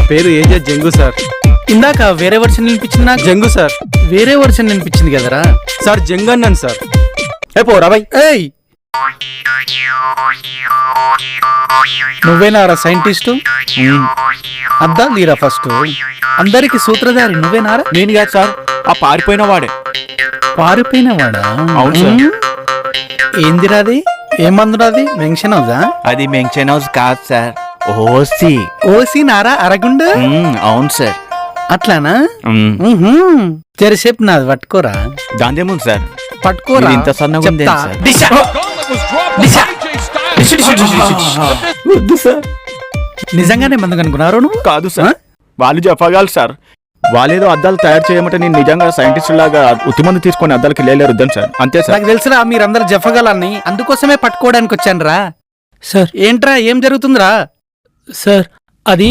పేరు ఏజే జంగు సార్. ఇందాక వేరే వర్షన్ వినిపించింది నాకు. జంగు సార్. వేరే వర్షన్ వినిపించింది కదరా. సార్ జంగు అన్నాను సార్. ఏ పోరా బాయ్. ఏయ్ నువ్వేనారా సైంటిస్టు? అద్దాలు తీరా ఫస్ట్. అందరికి సూత్రధారి నువ్వేనారా? నేను కాదు సార్, ఆ పారిపోయిన వాడే. పారిపోయినవాడా? అవును సార్. ఏందిరాది? ఏం మందురాది? మెన్షన్ అవుదా? అది మెంక్షన్ హౌస్ కాదు సార్, ఓసి. ఓసి నారా అరగుండు. అవును సార్. అట్లానా? తెరసేపు నాది పట్టుకోరా. దాందేముంది సార్, పట్టుకోరా. ఇంత సన్నగా ఉంది చెప్తా. సార్. వద్దు సార్. నిజంగానే మందు కనుక్కున్నారు నువ్వు? కాదు సార్, వాళ్ళు చెప్పగాలి సార్. వాళ్ళేదో అద్దాలు తయారు చేయమంటే నేను నిజంగా సైంటిస్ట్ లాగా ఉత్తిమంది తీసుకొని అద్దాలకి లేలేరు వద్దాను సార్, అంతే సార్. నాకు తెలుసురా మీరందరూ జఫగాలని, అందుకోసమే పట్టుకోవడానికి వచ్చాను రా. సార్ ఏంట్రా, ఏం జరుగుతుందిరా? సార్ అది